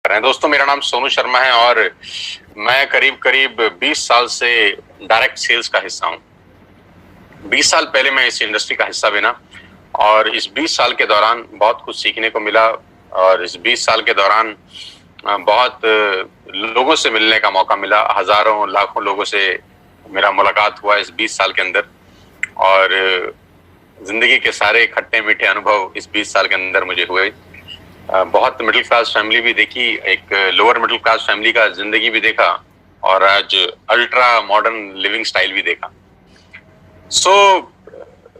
कर रहे हैं। दोस्तों, मेरा नाम सोनू शर्मा है और मैं करीब करीब 20 साल से डायरेक्ट सेल्स का हिस्सा हूँ। 20 साल पहले मैं इस इंडस्ट्री का हिस्सा बना और इस 20 साल के दौरान बहुत कुछ सीखने को मिला और इस 20 साल के दौरान बहुत लोगों से मिलने का मौका मिला। हजारों लाखों लोगों से मेरा मुलाकात हुआ इस 20 साल के अंदर और जिंदगी के सारे खट्टे मीठे अनुभव इस 20 साल के अंदर मुझे हुए। बहुत मिडिल क्लास फैमिली भी देखी, एक लोअर मिडिल क्लास फैमिली का जिंदगी भी देखा और आज अल्ट्रा मॉडर्न लिविंग स्टाइल भी देखा।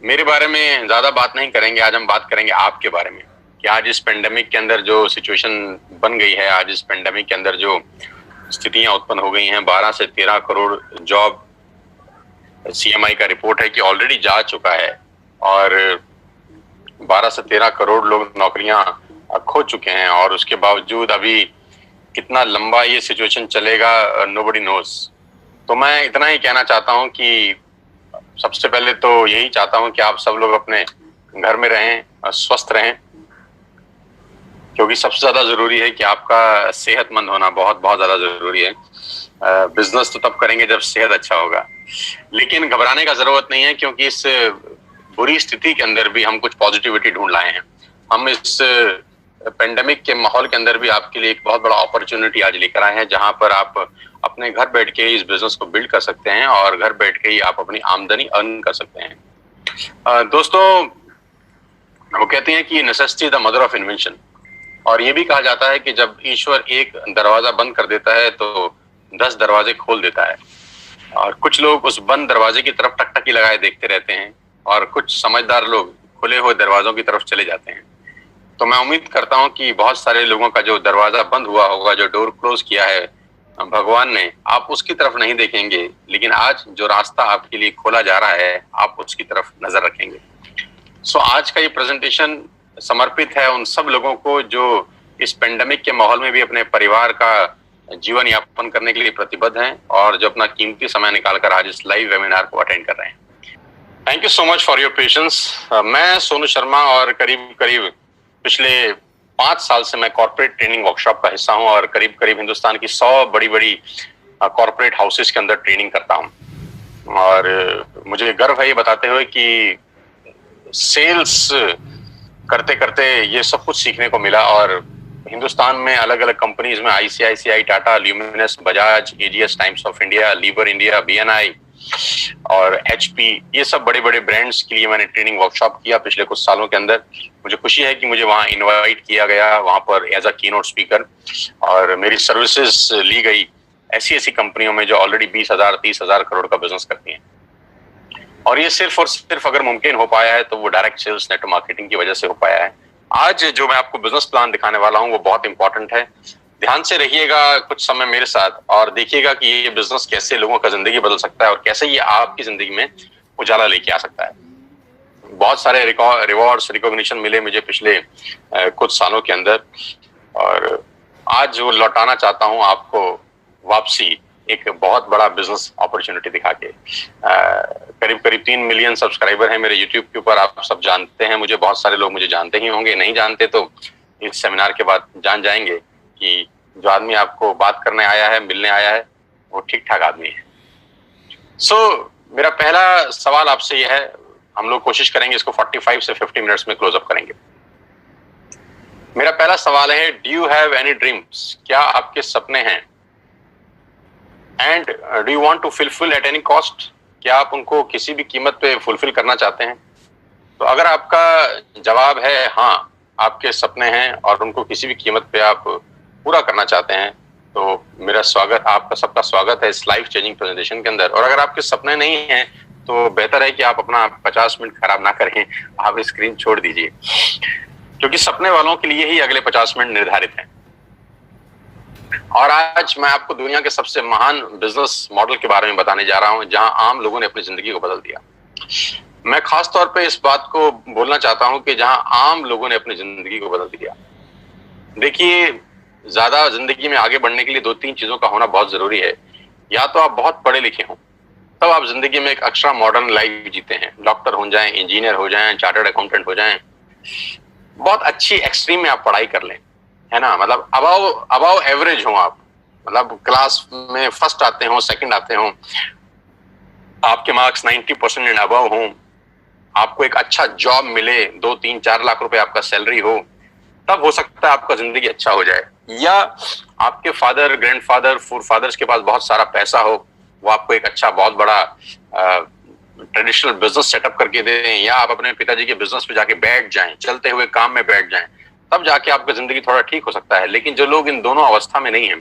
मेरे बारे में ज्यादा बात नहीं करेंगे, आज हम बात करेंगे आपके बारे में कि आज इस पेंडेमिक के अंदर जो सिचुएशन बन गई है, आज इस पेंडेमिक के अंदर जो स्थितियां उत्पन्न हो गई हैं, 12 से 13 करोड़ जॉब सीएमआई का रिपोर्ट है कि ऑलरेडी जा चुका है और 12 से 13 करोड़ लोग नौकरियां खो चुके हैं और उसके बावजूद अभी कितना लंबा ये सिचुएशन चलेगा नोबडी नोज। तो मैं इतना ही कहना चाहता हूं कि सबसे पहले तो यही चाहता हूं कि आप सब लोग अपने घर में रहें, स्वस्थ रहें, क्योंकि सबसे ज्यादा जरूरी है कि आपका सेहतमंद होना बहुत बहुत ज्यादा जरूरी है। बिजनेस तो तब करेंगे जब सेहत अच्छा होगा, लेकिन घबराने का जरूरत नहीं है क्योंकि इस बुरी स्थिति के अंदर भी हम कुछ पॉजिटिविटी ढूंढ लाए हैं। हम इस पेंडेमिक के माहौल के अंदर भी आपके लिए एक बहुत बड़ा अपॉर्चुनिटी आज लेकर आए हैं, जहां पर आप अपने घर बैठ के इस बिजनेस को बिल्ड कर सकते हैं और घर बैठ के ही आप अपनी आमदनी अर्न कर सकते हैं। दोस्तों, वो कहते हैं कि necessity the mother of invention, और ये भी कहा जाता है कि जब ईश्वर एक दरवाजा बंद कर देता है तो 10 दरवाजे खोल देता है। और कुछ लोग उस बंद दरवाजे की तरफ टकटकी लगाए देखते रहते हैं और कुछ समझदार लोग खुले हुए दरवाजों की तरफ चले जाते हैं। तो मैं उम्मीद करता हूं कि बहुत सारे लोगों का जो दरवाजा बंद हुआ होगा, जो डोर क्लोज किया है भगवान ने, आप उसकी तरफ नहीं देखेंगे, लेकिन आज जो रास्ता आपके लिए खोला जा रहा है आप उसकी तरफ नजर रखेंगे। आज का ये प्रेजेंटेशन समर्पित है उन सब लोगों को जो इस पेंडेमिक के माहौल में भी अपने परिवार का जीवन यापन करने के लिए प्रतिबद्ध हैं और जो अपना कीमती समय निकालकर आज इस लाइव वेबिनार को अटेंड कर रहे हैं। Thank you so much for your patience. मैं सोनू शर्मा और करीब करीब पिछले 5 साल से मैं कॉर्पोरेट ट्रेनिंग वर्कशॉप का हिस्सा हूं और करीब करीब हिंदुस्तान की 100 बड़ी बड़ी कॉर्पोरेट हाउसेस के अंदर ट्रेनिंग करता हूं और मुझे गर्व है ये बताते हुए कि सेल्स करते करते ये सब कुछ सीखने को मिला और हिंदुस्तान में अलग अलग कंपनीज में ICICI, Tata, Luminous, Bajaj, AGS, Times of India, Lever India, BNI और एचपी, ये सब बड़े बड़े ब्रांड्स के लिए मैंने ट्रेनिंग वर्कशॉप किया पिछले कुछ सालों के अंदर। मुझे खुशी है कि मुझे वहां इनवाइट किया गया, वहां पर एज अ कीनोट स्पीकर, और मेरी सर्विसेज ली गई ऐसी ऐसी कंपनियों में जो ऑलरेडी 20,000 30,000 करोड़ का बिजनेस करती हैं। और ये सिर्फ और सिर्फ अगर मुमकिन हो पाया है तो वो डायरेक्ट सेल्स नेटवर्क मार्केटिंग की वजह से हो पाया है। आज जो मैं आपको बिजनेस प्लान दिखाने वाला हूँ वो बहुत इंपॉर्टेंट है। ध्यान से रहिएगा कुछ समय मेरे साथ और देखिएगा कि ये बिजनेस कैसे लोगों का जिंदगी बदल सकता है और कैसे ये आपकी जिंदगी में उजाला लेके आ सकता है। बहुत सारे रिवॉर्ड्स, रिकॉग्निशन मिले मुझे पिछले कुछ सालों के अंदर और आज वो लौटाना चाहता हूँ आपको वापसी एक बहुत बड़ा बिजनेस अपॉर्चुनिटी दिखा के। करीब करीब 3 मिलियन सब्सक्राइबर हैं मेरे यूट्यूब के ऊपर, आप सब जानते हैं मुझे, बहुत सारे लोग मुझे जानते ही होंगे, नहीं जानते तो इस सेमिनार के बाद जान जाएंगे कि जो आदमी आपको बात करने आया है, मिलने आया है, वो ठीक ठाक आदमी है। मेरा पहला सवाल आपसे यह है, हम लोग कोशिश करेंगे इसको 45 से 50 मिनट्स में क्लोज अप करेंगे। मेरा पहला सवाल है, do you have any dreams? क्या आपके सपने हैं? And do you want to fulfil at any cost? क्या आप उनको किसी भी कीमत पे फुलफिल करना चाहते हैं? तो अगर आपका जवाब है हाँ, आपके सपने हैं और उनको किसी भी कीमत पे आप पूरा करना चाहते हैं, तो मेरा स्वागत, आपका सबका स्वागत है इस लाइफ चेंजिंग प्रेजेंटेशन के अंदर। और अगर आपके सपने नहीं हैं तो बेहतर है कि आप अपना 50 मिनट खराब ना करें, आप स्क्रीन छोड़ दीजिए, क्योंकि सपने वालों के लिए ही अगले 50 मिनट निर्धारित हैं। और आज मैं आपको दुनिया के सबसे महान बिजनेस मॉडल के बारे में बताने जा रहा हूं जहां आम लोगों ने अपनी जिंदगी को बदल दिया। मैं खास तौर पे इस बात को बोलना चाहता हूं कि जहां आम लोगों ने अपनी जिंदगी को बदल दिया। देखिए, ज्यादा जिंदगी में आगे बढ़ने के लिए 2-3 चीजों का होना बहुत जरूरी है। या तो आप बहुत पढ़े लिखे हों, तब आप जिंदगी में एक एक्स्ट्रा मॉडर्न लाइफ जीते हैं, डॉक्टर हो जाएं, इंजीनियर हो जाएं, चार्टर्ड अकाउंटेंट हो जाएं, बहुत अच्छी एक्सट्रीम में आप पढ़ाई कर लें, है ना, मतलब अबाव एवरेज हो आप, मतलब क्लास में फर्स्ट आते हो, सेकंड आते हो, आपके मार्क्स 90% एंड अबव हो, आपको एक अच्छा जॉब मिले, 2-3-4 लाख रुपए आपका सैलरी हो, तब हो सकता है आपका जिंदगी अच्छा हो जाए। या आपके फादर, ग्रैंडफादर, फोरफादर्स के पास बहुत सारा पैसा हो, वो आपको एक अच्छा बहुत बड़ा ट्रेडिशनल बिजनेस सेटअप करके दे दें, या आप अपने पिताजी के बिजनेस पे जाके बैठ जाएं, चलते हुए काम में बैठ जाएं, तब जाके आपका जिंदगी थोड़ा ठीक हो सकता है। लेकिन जो लोग इन दोनों अवस्था में नहीं है,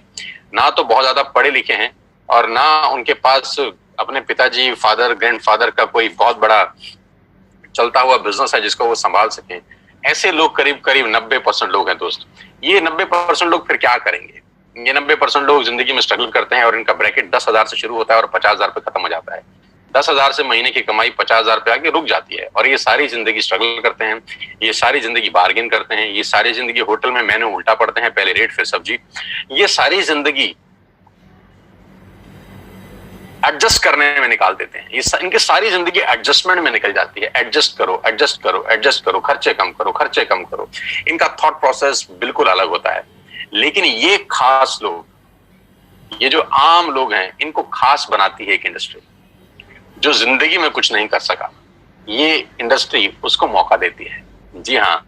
ना तो बहुत ज्यादा पढ़े लिखे हैं और ना उनके पास अपने पिताजी, फादर, ग्रैंडफादर का कोई बहुत बड़ा चलता हुआ बिजनेस है जिसको वो संभाल सकें, ऐसे लोग करीब करीब 90% लोग हैं दोस्त। ये 90% लोग फिर क्या करेंगे? ये 90% लोग जिंदगी में स्ट्रगल करते हैं और इनका ब्रैकेट 10,000 से शुरू होता है और 50,000 पे खत्म हो जाता है। 10,000 से महीने की कमाई 50,000 पे आके रुक जाती है और ये सारी जिंदगी स्ट्रगल करते हैं, ये सारी जिंदगी बार्गेन करते हैं, ये सारी जिंदगी होटल में मेन्यू उल्टा पड़ते हैं, पहले रेट फिर सब्जी, ये सारी जिंदगी एडजस्ट करने में निकाल देते हैं। इनकी सारी जिंदगी एडजस्टमेंट में निकल जाती है। एडजस्ट करो, एडजस्ट करो, एडजस्ट करो, खर्चे कम करो, खर्चे कम करो। इनका थॉट प्रोसेस बिल्कुल अलग होता है। लेकिन ये खास लोग, ये जो आम लोग हैं, इनको खास बनाती है एक इंडस्ट्री। जो जिंदगी में कुछ नहीं कर सका, ये इंडस्ट्री उसको मौका देती है। जी हाँ,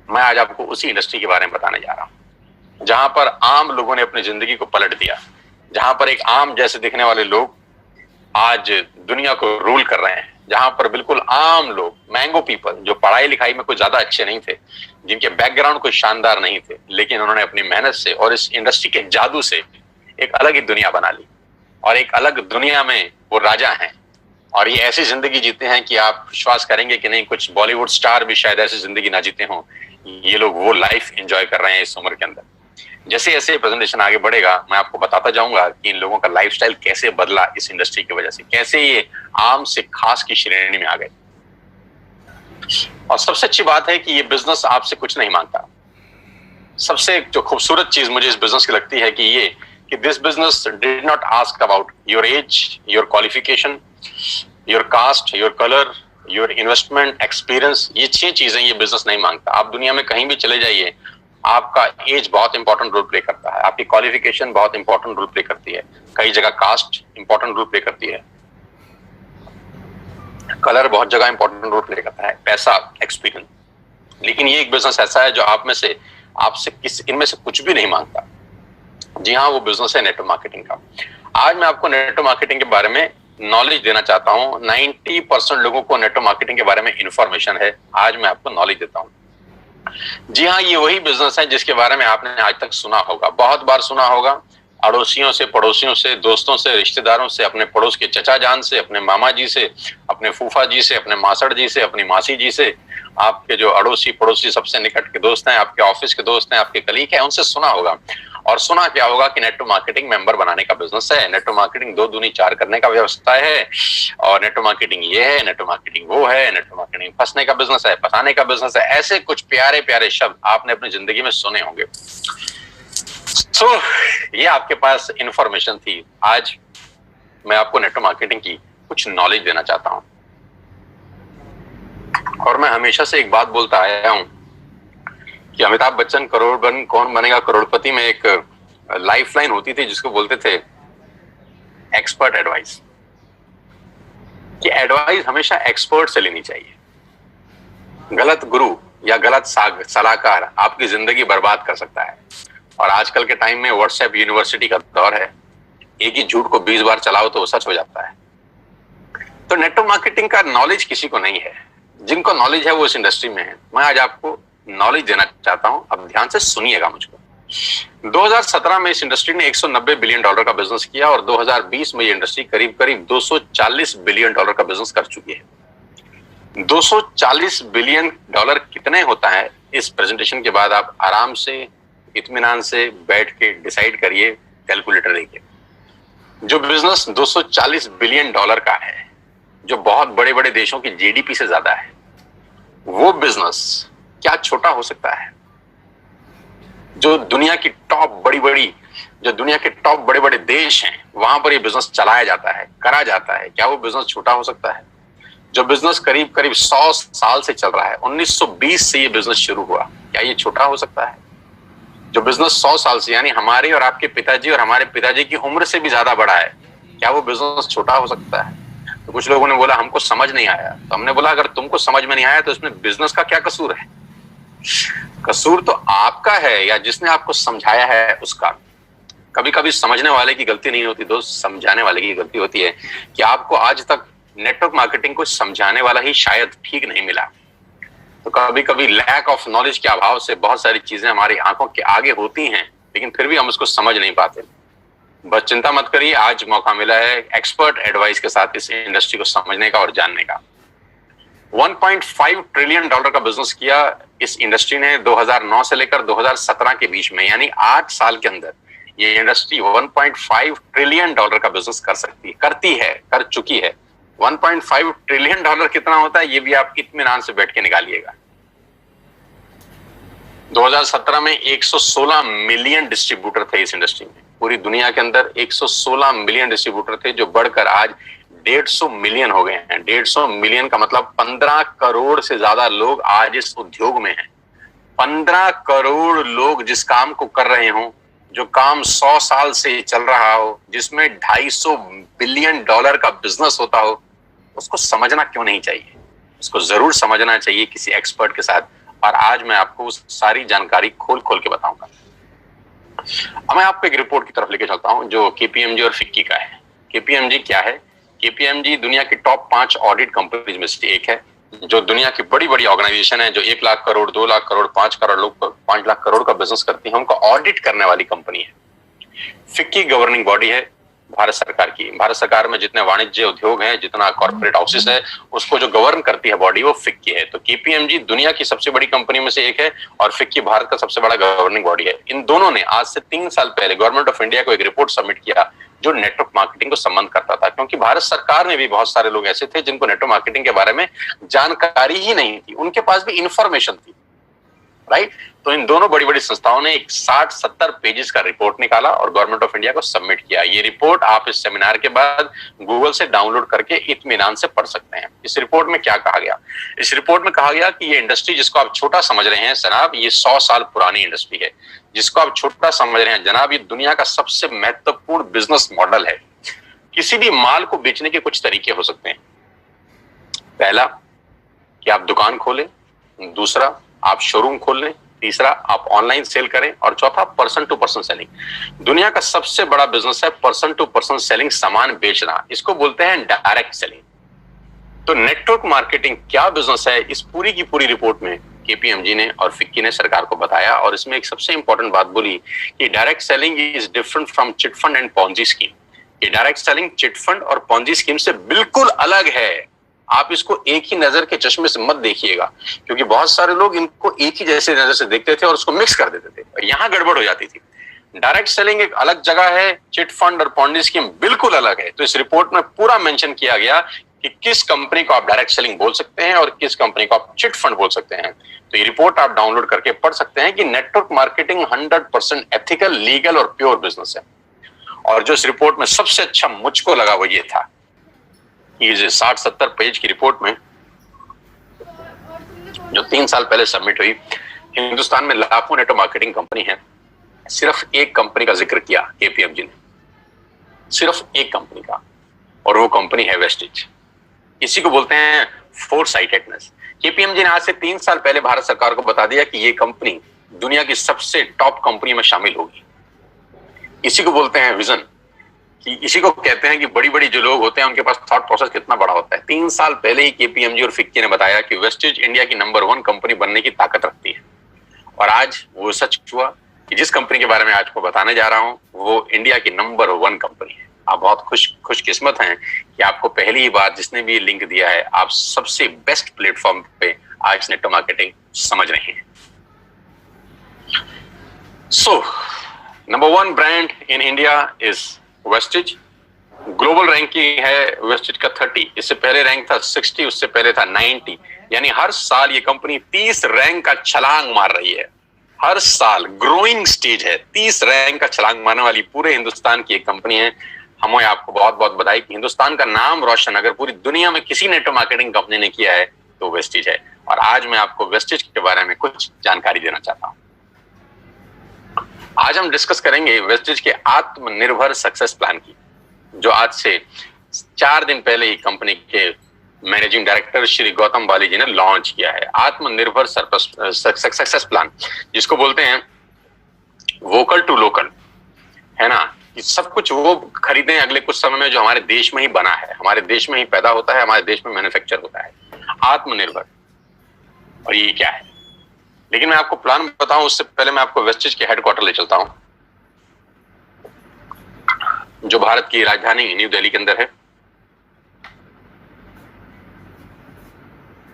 मैं आज आपको उसी इंडस्ट्री के बारे में बताने जा रहा हूं, जहां पर आम लोगों ने अपनी जिंदगी को पलट दिया, जहां पर एक आम जैसे दिखने वाले लोग आज दुनिया को रूल कर रहे हैं, जहां पर बिल्कुल आम लोग, मैंगो पीपल, जो पढ़ाई लिखाई में कुछ ज्यादा अच्छे नहीं थे, जिनके बैकग्राउंड कोई शानदार नहीं थे, लेकिन उन्होंने अपनी मेहनत से और इस इंडस्ट्री के जादू से एक अलग ही दुनिया बना ली और एक अलग दुनिया में वो राजा हैं। और ये ऐसी जिंदगी जीते हैं कि आप विश्वास करेंगे कि नहीं, कुछ बॉलीवुड स्टार भी शायद ऐसी जिंदगी ना जीते हों। ये लोग वो लाइफ एंजॉय कर रहे हैं इस उम्र के अंदर। जैसे जैसे प्रेजेंटेशन आगे बढ़ेगा, मैं आपको बताता जाऊंगा कि इन लोगों का लाइफस्टाइल कैसे बदला इस इंडस्ट्री की वजह से, कैसे ये आम से खास की श्रेणी में आ गए। और सबसे अच्छी बात है कि ये बिजनेस आपसे कुछ नहीं मांगता। सबसे जो खूबसूरत चीज मुझे इस बिजनेस की लगती है कि this business did not ask about your age, your qualification, your cast, your colour, your investment experience. ये 6 चीजें ये बिजनेस नहीं मांगता। आप दुनिया में कहीं भी चले जाइए, आपका एज बहुत इंपॉर्टेंट रोल प्ले करता है, आपकी क्वालिफिकेशन बहुत इंपॉर्टेंट रोल प्ले करती है, कई जगह कास्ट इंपॉर्टेंट रोल प्ले करती है, कलर बहुत जगह इंपॉर्टेंट रोल प्ले करता है, पैसा, एक्सपीरियंस। लेकिन ये एक बिजनेस ऐसा है जो आपसे इनमें से कुछ भी नहीं मांगता। जी हाँ, वो बिजनेस है नेटवर्क मार्केटिंग का। आज मैं आपको नेटवर्क मार्केटिंग के बारे में नॉलेज देना चाहता हूँ। 90% लोगों को नेटवर्क मार्केटिंग के बारे में इंफॉर्मेशन है, आज मैं आपको नॉलेज देता हूँ। जी हाँ, ये वही बिजनेस है जिसके बारे में आपने आज तक सुना होगा, बहुत बार सुना होगा, अड़ोसियों से, पड़ोसियों से, दोस्तों से, रिश्तेदारों से, अपने पड़ोस के चचा जान से, अपने मामा जी से, अपने फूफा जी से, अपने मासड़ जी से, अपनी मासी जी से, आपके जो अड़ोसी पड़ोसी सबसे निकट के दोस्त हैं, आपके ऑफिस के दोस्त हैं, आपके कलीग हैं, उनसे सुना होगा। और सुना क्या होगा कि नेटवर्क मार्केटिंग मेंबर बनाने का बिजनेस है, नेटवर्क मार्केटिंग 2 दूनी 4 करने का व्यवस्था है, और नेटवर्क मार्केटिंग ये है, नेटवर्क मार्केटिंग वो है, नेटवर्क मार्केटिंग फंसने का बिजनेस है, फंसाने का बिजनेस है। ऐसे कुछ प्यारे प्यारे शब्द आपने अपनी जिंदगी में सुने होंगे। ये आपके पास इंफॉर्मेशन थी। आज मैं आपको नेटवर्क मार्केटिंग की कुछ नॉलेज देना चाहता हूं। और मैं हमेशा से एक बात बोलता आया हूं कि अमिताभ बच्चन कौन बनेगा करोड़पति में एक लाइफलाइन होती थी जिसको बोलते थे एक्सपर्ट एडवाइस, कि एडवाइस हमेशा एक्सपर्ट से लेनी चाहिए। गलत गुरु या गलत सलाहकार आपकी जिंदगी बर्बाद कर सकता है। और आजकल के टाइम में व्हाट्सएप यूनिवर्सिटी का दौर है, एक ही झूठ को 20 बार चलाओ तो वो सच हो जाता है। तो नेटवर्क मार्केटिंग का नॉलेज किसी को नहीं है, जिनको नॉलेज है वो इस इंडस्ट्री में है। मैं आज आपको नॉलेज देना चाहता हूं, अब ध्यान से सुनिएगा मुझको। 2017 में इस इंडस्ट्री ने $190 बिलियन का बिजनेस किया और 2020 में ये इंडस्ट्री करीब करीब $240 बिलियन का बिजनेस कर चुकी है। $240 बिलियन कितने होता है, इस प्रेजेंटेशन के बाद आप आराम से, इत्मीनान से बैठ के डिसाइड करिए, कैलकुलेटर देखिए। जो बिजनेस $240 बिलियन का है, जो बहुत बड़े बड़े देशों की जीडीपी से ज्यादा है, वो बिजनेस क्या छोटा हो सकता है? जो दुनिया की टॉप बड़े बड़े देश हैं, वहां पर ये बिजनेस चलाया जाता है, करा जाता है, क्या वो बिजनेस छोटा हो सकता है? जो बिजनेस करीब करीब 100 साल से चल रहा है, 1920 से ये बिजनेस शुरू हुआ, क्या ये छोटा हो सकता है? जो बिजनेस 100 साल से, यानी हमारे और आपके पिताजी और हमारे पिताजी की उम्र से भी ज्यादा बड़ा है, क्या वो बिजनेस छोटा हो सकता है? तो कुछ लोगों ने बोला हमको समझ नहीं आया। तो हमने बोला अगर तुमको समझ में नहीं आया तो इसमें बिजनेस का क्या कसूर है? कसूर तो आपका है या जिसने आपको समझाया है उसका। कभी कभी समझने वाले की गलती नहीं होती दोस्त, समझाने वाले की गलती होती है कि आपको आज तक नेटवर्क मार्केटिंग को समझाने वाला ही शायद ठीक नहीं मिला। तो कभी कभी लैक ऑफ नॉलेज के अभाव से बहुत सारी चीजें हमारी आंखों के आगे होती हैं, लेकिन फिर भी हम उसको समझ नहीं पाते। बस चिंता मत करिए, आज मौका मिला है एक्सपर्ट एडवाइस के साथ इस इंडस्ट्री को समझने का और जानने का। 1.5 ट्रिलियन डॉलर का बिजनेस किया इस इंडस्ट्री ने 2009 से लेकर 2017 के बीच में, यानी 8 साल के अंदर ये इंडस्ट्री 1.5 ट्रिलियन डॉलर का बिजनेस कर चुकी है। 1.5 ट्रिलियन डॉलर कितना होता है ये भी आप इत्मीनान से बैठ के निकालिएगा। 2017 में 116 मिलियन डिस्ट्रीब्यूटर थे इस इंडस्ट्री में। पूरी दुनिया के अंदर 116 मिलियन डिस्ट्रीब्यूटर थे, जो बढ़कर आज 150 मिलियन हो गए हैं। 150 मिलियन का मतलब 15 करोड़ से ज्यादा लोग आज इस उद्योग में हैं। 15 करोड़ लोग जिस काम को कर रहे हों, जो काम 100 साल से चल रहा हो, जिसमें 250 बिलियन डॉलर का बिजनेस होता हो, उसको समझना क्यों नहीं चाहिए? उसको जरूर समझना चाहिए किसी एक्सपर्ट के साथ। और आज मैं आपको उस सारी जानकारी खोल खोल के बताऊंगा। अब मैं आपको एक रिपोर्ट की तरफ लेके चलता हूं जो केपीएमजी और फिक्की का है। केपीएमजी क्या है? केपीएमजी दुनिया की टॉप 5 ऑडिट कंपनीज में से एक है, जो दुनिया की बड़ी बड़ी ऑर्गेनाइजेशन है, जो 1 लाख करोड़, 2 लाख करोड़, 5 करोड़ लोग 5 लाख करोड़ का बिजनेस करती है, उनको ऑडिट करने वाली कंपनी है। फिक्की गवर्निंग बॉडी है भारत सरकार की। भारत सरकार में जितने वाणिज्य उद्योग हैं, जितना कॉर्पोरेट हाउसेस है, उसको जो गवर्न करती है बॉडी, वो फिक्की है। तो केपीएमजी दुनिया की सबसे बड़ी कंपनी में से एक है और फिक्की भारत का सबसे बड़ा गवर्निंग बॉडी है। इन दोनों ने आज से 3 साल पहले गवर्नमेंट ऑफ इंडिया को एक रिपोर्ट सबमिट किया जो नेटवर्क मार्केटिंग को संबंध करता था, क्योंकि भारत सरकार में भी बहुत सारे लोग ऐसे थे जिनको नेटवर्क मार्केटिंग के बारे में जानकारी ही नहीं थी, उनके पास भी इंफॉर्मेशन थी, राइट। तो इन दोनों बड़ी बड़ी संस्थाओं ने एक 60-70 पेजेस का रिपोर्ट निकाला और गवर्नमेंट ऑफ इंडिया को सबमिट किया। ये रिपोर्ट आप इस सेमिनार के बाद गूगल से डाउनलोड करके इत्मीनान से पढ़ सकते हैं। इस रिपोर्ट में क्या कहा गया? इस रिपोर्ट में कहा गया कि ये इंडस्ट्री जिसको आप छोटा समझ रहे हैं जनाब, ये 100 साल पुरानी इंडस्ट्री है। जिसको आप छोटा समझ रहे हैं जनाब, ये दुनिया का सबसे महत्वपूर्ण बिजनेस मॉडल है। किसी भी माल को बेचने के कुछ तरीके हो सकते हैं। पहला कि आप दुकान खोलें, दूसरा आप शोरूम खोल लें, तीसरा आप ऑनलाइन सेल करें, और चौथा पर्सन टू पर्सन सेलिंग। दुनिया का सबसे बड़ा बिजनेस है पर्सन टू पर्सन सेलिंग, सामान बेचना। इसको बोलते हैं डायरेक्ट सेलिंग। तो नेटवर्क मार्केटिंग क्या बिजनेस है, इस पूरी की पूरी रिपोर्ट में केपीएमजी ने और फिक्की ने सरकार को बताया। और इसमें एक सबसे इंपॉर्टेंट बात बोली कि direct selling is different from chit fund and Ponzi scheme. ये डायरेक्ट सेलिंग चिट फंड और पॉन्जी स्कीम से बिल्कुल अलग है। आप इसको एक ही नजर के चश्मे से मत देखिएगा, क्योंकि बहुत सारे लोग इनको एक ही जैसे नजर से देखते थे और उसको मिक्स कर देते थे, और यहां गड़बड़ हो जाती थी। डायरेक्ट सेलिंग एक अलग जगह है, चिट फंड और पॉन्जी स्कीम बिल्कुल अलग है। तो इस रिपोर्ट में पूरा मेंशन किया गया कि किस कंपनी को आप डायरेक्ट सेलिंग बोल सकते हैं और किस कंपनी को आप चिट फंड बोल सकते हैं। तो ये रिपोर्ट आप डाउनलोड करके पढ़ सकते हैं कि नेटवर्क मार्केटिंग 100% एथिकल, लीगल और प्योर बिजनेस है। और जो इस रिपोर्ट में सबसे अच्छा मुझको लगा वो ये था, ये 60-70 पेज की रिपोर्ट में जो 3 साल पहले सबमिट हुई, हिंदुस्तान में लाखों नेटवर्क मार्केटिंग कंपनी है, सिर्फ एक कंपनी का जिक्र किया केपीएमजी ने, सिर्फ एक कंपनी का, और वो कंपनी है वेस्टिज। इसी को बोलते हैं फोरसाइटेडनेस। केपीएमजी ने आज से 3 साल पहले भारत सरकार को बता दिया कि ये कंपनी दुनिया की सबसे टॉप कंपनी में शामिल होगी। इसी को बोलते हैं विजन, कि इसी को कहते हैं कि बड़ी बड़ी जो लोग होते हैं उनके पास थॉट प्रोसेस कितना बड़ा होता है। 3 साल पहले ही केपीएमजी और फिक्की ने बताया कि वेस्टिज इंडिया की नंबर 1 कंपनी बनने की ताकत रखती है, और आज वो सच हुआ कि जिस कंपनी के बारे में आज को बताने जा रहा हूं वो इंडिया की नंबर 1 कंपनी है। आप बहुत खुशकिस्मत हैं कि आपको पहली ही बार जिसने भी लिंक दिया है, आप सबसे बेस्ट प्लेटफॉर्म पे आज नेटवर्क मार्केटिंग समझ रहे हैं। So number 1 brand in India is Vestige. Global ranking है वेस्टिज का 30, इससे पहले रैंक था 60, उससे पहले था 90। यानी हर साल ये कंपनी 30 रैंक का छलांग मार रही है। हर साल ग्रोइंग स्टेज है, 30 रैंक का छलांग मारने वाली पूरे हिंदुस्तान की एक कंपनी है। हमें आपको बहुत बहुत बधाई कि हिंदुस्तान का नाम रोशन अगर पूरी दुनिया में किसी नेटवर्क मार्केटिंग कंपनी ने किया है तो वेस्टिज है। और आज मैं आपको वेस्टिज के बारे में कुछ जानकारी देना चाहता हूं। आज हम डिस्कस करेंगे वेस्टेज के आत्मनिर्भर सक्सेस प्लान की, जो आज से 4 दिन पहले ही कंपनी के मैनेजिंग डायरेक्टर श्री गौतम बाली जी ने लॉन्च किया है। आत्मनिर्भर सक्सेस प्लान, जिसको बोलते हैं वोकल टू लोकल, है ना, कि सब कुछ वो खरीदें अगले कुछ समय में जो हमारे देश में ही बना है, हमारे देश में ही पैदा होता है, हमारे देश में मैन्युफैक्चर होता है। आत्मनिर्भर, और ये क्या है? लेकिन मैं आपको प्लान बताऊं उससे पहले मैं आपको वेस्टेज के हेडक्वार्टर ले चलता हूं, जो भारत की राजधानी न्यू दिल्ली के अंदर है।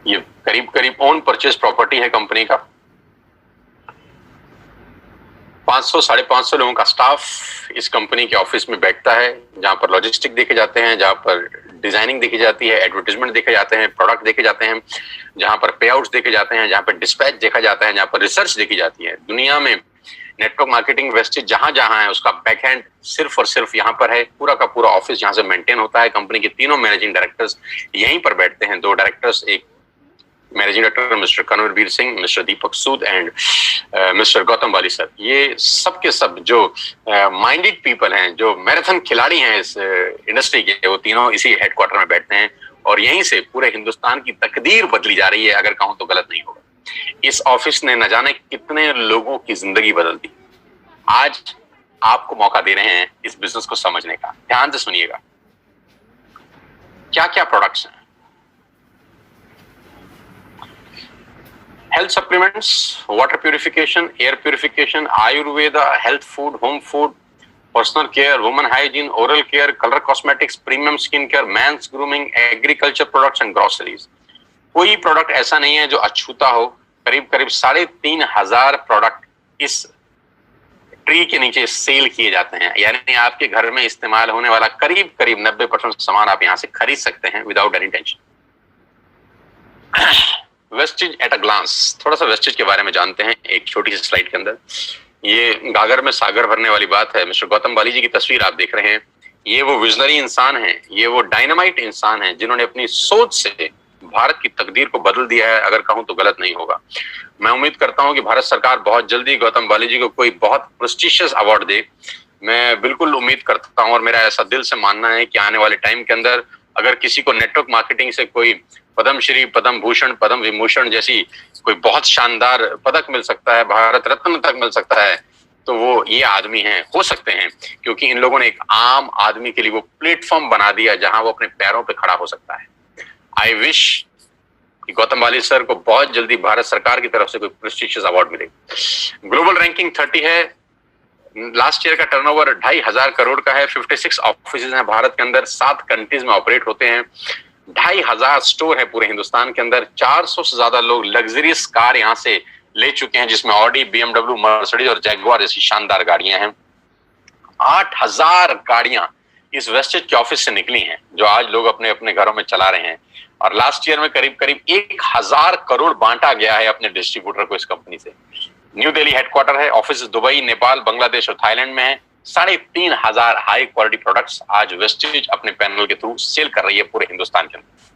ये करीब करीब ओन परचेज प्रॉपर्टी है कंपनी का। 500-550 लोगों का स्टाफ इस कंपनी के ऑफिस में बैठता है, जहां पर लॉजिस्टिक देखे जाते हैं, जहां पर डिजाइनिंग देखी जाती है, एडवर्टाइजमेंट देखे जाते हैं, प्रोडक्ट देखे जाते हैं, जहां पर पे आउट्स देखे जाते हैं, जहां पर डिस्पैच देखा जाता है, जहां पर रिसर्च देखी जाती है। दुनिया में नेटवर्क मार्केटिंग वेस्टेज जहां जहां है उसका बैकएंड सिर्फ और सिर्फ यहाँ पर है। पूरा का पूरा ऑफिस यहाँ से मेंटेन होता है। कंपनी के तीनों मैनेजिंग डायरेक्टर्स यहीं पर बैठते हैं। 2 डायरेक्टर्स, एक managing director mister Kanwarveer Singh, mister Deepak Sood and mister Gautam Bali sir. ये सब के सब जो माइंडेड पीपल हैं, जो मैराथन खिलाड़ी हैं इस इंडस्ट्री के, वो तीनों इसी हेडक्वार्टर में बैठते हैं और यहीं से पूरे हिंदुस्तान की तकदीर बदली जा रही है, अगर कहूं तो गलत नहीं होगा। इस ऑफिस ने न जाने कितने लोगों की जिंदगी बदल दी। आज आपको मौका दे रहे हैं इस बिजनेस को समझने का। ध्यान से सुनिएगा, क्या क्या प्रोडक्ट्स हैं। Health supplements, water purification, air purification, Ayurveda, health food, home food, personal care, women hygiene, oral care, colour cosmetics, premium skin care, mains grooming, agriculture products and groceries. कोई प्रोडक्ट ऐसा नहीं है जो अछूता हो। करीब करीब 3,500 प्रोडक्ट इस ट्री के नीचे सेल किए जाते हैं। यानी आपके घर में इस्तेमाल होने वाला करीब करीब 90% सामान आप यहां से खरीद सकते हैं without any tension. Wastage at a glance, थोड़ा सा वेस्टेज के बारे में जानते हैं एक छोटी सी स्लाइड के अंदर। ये गागर में सागर भरने वाली बात है। मिस्टर गौतम बाली जी की तस्वीर आप देख रहे हैं। ये वो विजनरी इंसान हैं, ये वो डायनामाइट इंसान हैं जिन्होंने अपनी सोच से भारत की तकदीर को बदल दिया है, अगर कहूं तो गलत नहीं होगा। मैं उम्मीद करता हूं कि भारत सरकार बहुत जल्दी गौतम बाली जी को कोई बहुत प्रेस्टिशियस अवार्ड दे। मैं बिल्कुल उम्मीद करता हूं और मेरा ऐसा दिल से मानना है कि आने वाले टाइम के अंदर अगर किसी को नेटवर्क मार्केटिंग से कोई पद्मश्री, पद्म भूषण, पद्म विभूषण जैसी कोई बहुत शानदार पदक मिल सकता है, भारत रत्न तक मिल सकता है, तो वो ये आदमी हैं, हो सकते हैं, क्योंकि इन लोगों ने एक आम आदमी के लिए वो प्लेटफॉर्म बना दिया जहां वो अपने पैरों पे खड़ा हो सकता है। आई विश कि गौतम बाली सर को बहुत जल्दी भारत सरकार की तरफ से कोई प्रेस्टिजियस अवार्ड मिले। ग्लोबल रैंकिंग 30 है। लास्ट ईयर का टर्नओवर 2,500 करोड़ का है। 56 ऑफिस हैं भारत के अंदर, 7 कंट्रीज में ऑपरेट होते हैं। 2,500 स्टोर है पूरे हिंदुस्तान के अंदर। 400 से ज्यादा लोग लग्जरियस कार यहाँ से ले चुके हैं, जिसमें ऑडी, BMW, मर्सिडीज और जैगुआर जैसी शानदार गाड़ियां हैं। 8,000 गाड़ियां इस वेस्टेज के ऑफिस से निकली हैं, जो आज लोग अपने अपने घरों में चला रहे हैं। और लास्ट ईयर में करीब करीब 1,000 करोड़ बांटा गया है अपने डिस्ट्रीब्यूटर को इस कंपनी से। न्यू दिल्ली हेडक्वार्टर है। ऑफिस दुबई, नेपाल, बांग्लादेश और थाईलैंड में है। 3,500 हाई क्वालिटी प्रोडक्ट्स आज वेस्टेज अपने पैनल के थ्रू सेल कर रही है पूरे हिंदुस्तान के अंदर।